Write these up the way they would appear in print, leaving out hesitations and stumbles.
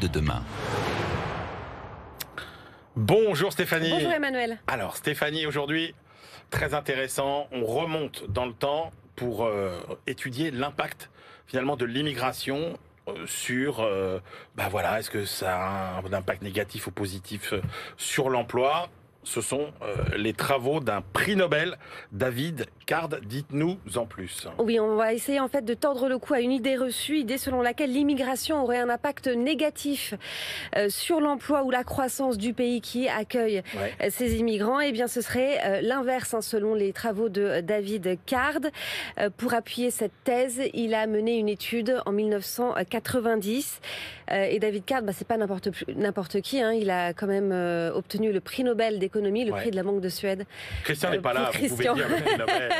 de demain. Bonjour Stéphanie. Bonjour Emmanuel. Alors Stéphanie, aujourd'hui, très intéressant, on remonte dans le temps pour étudier l'impact finalement de l'immigration sur, voilà, est-ce que ça a un impact négatif ou positif sur l'emploi? Ce sont les travaux d'un prix Nobel, David Card. Dites-nous en plus. Oui, on va essayer en fait de tordre le cou à une idée reçue, idée selon laquelle l'immigration aurait un impact négatif sur l'emploi ou la croissance du pays qui accueille ces immigrants. Eh bien, ce serait l'inverse, selon les travaux de David Card. Pour appuyer cette thèse, il a mené une étude en 1990. Et David Card, c'est pas n'importe qui. Il a quand même obtenu le prix Nobel d'économie, le prix de la Banque de Suède. Christian n'est pas là, vous pouvez dire le prix Nobel.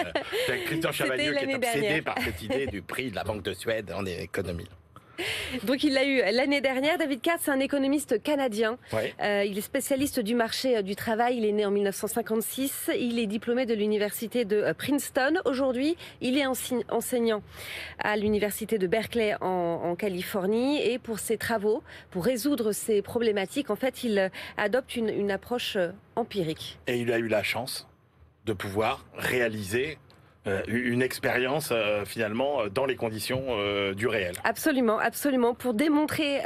C'est Christian Chavagneux qui est obsédé dernière par cette idée du prix de la Banque de Suède en économie. Donc il l'a eu l'année dernière. David Card, c'est un économiste canadien. Il est spécialiste du marché du travail. Il est né en 1956. Il est diplômé de l'université de Princeton. Aujourd'hui, il est enseignant à l'université de Berkeley en Californie. Et pour ses travaux, pour résoudre ces problématiques, en fait, il adopte une approche empirique. Et il a eu la chance de pouvoir réaliser une expérience finalement dans les conditions du réel. Absolument, absolument. Pour démontrer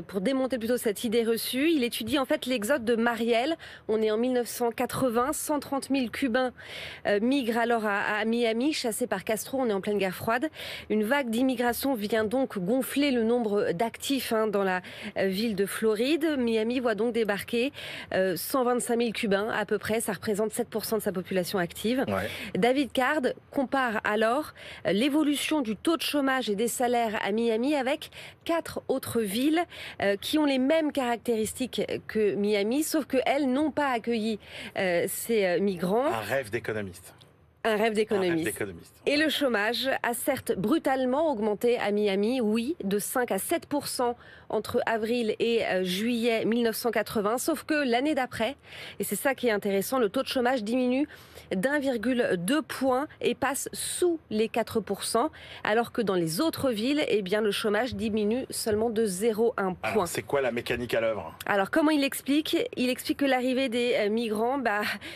pour démonter plutôt cette idée reçue, il étudie en fait l'exode de Mariel. On est en 1980, 130 000 Cubains migrent alors à Miami, chassés par Castro. On est en pleine guerre froide. Une vague d'immigration vient donc gonfler le nombre d'actifs dans la ville de Floride. Miami voit donc débarquer 125 000 Cubains à peu près. Ça représente 7% de sa population active. David Card compare alors l'évolution du taux de chômage et des salaires à Miami avec 4 autres villes qui ont les mêmes caractéristiques que Miami, sauf qu'elles n'ont pas accueilli ces migrants. Un rêve d'économiste. Un rêve d'économiste. Et le chômage a certes brutalement augmenté à Miami, oui, de 5 à 7% entre avril et juillet 1980. Sauf que l'année d'après, et c'est ça qui est intéressant, le taux de chômage diminue d'1,2 point et passe sous les 4%, alors que dans les autres villes, eh bien, le chômage diminue seulement de 0,1 point. C'est quoi la mécanique à l'œuvre? Alors comment il explique? Il explique que l'arrivée des migrants,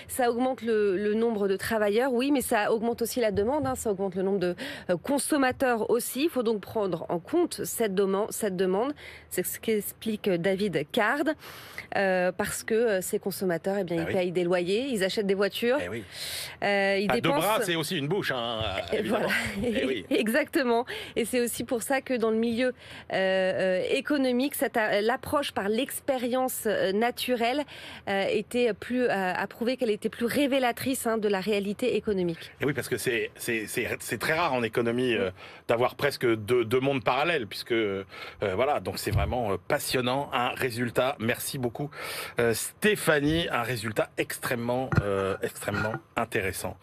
ça augmente le nombre de travailleurs, oui, mais ça augmente aussi la demande, ça augmente le nombre de consommateurs aussi. Il faut donc prendre en compte cette demande. C'est ce qu'explique David Card, parce que ces consommateurs, ils payent des loyers, ils achètent des voitures. Ils dépensent... Deux bras, c'est aussi une bouche. Voilà. Exactement. Et c'est aussi pour ça que dans le milieu économique, l'approche par l'expérience naturelle a prouvé qu'elle était plus révélatrice de la réalité économique. Et oui, parce que c'est très rare en économie d'avoir presque deux mondes parallèles, puisque donc c'est vraiment passionnant, un résultat. Merci beaucoup Stéphanie, un résultat extrêmement intéressant.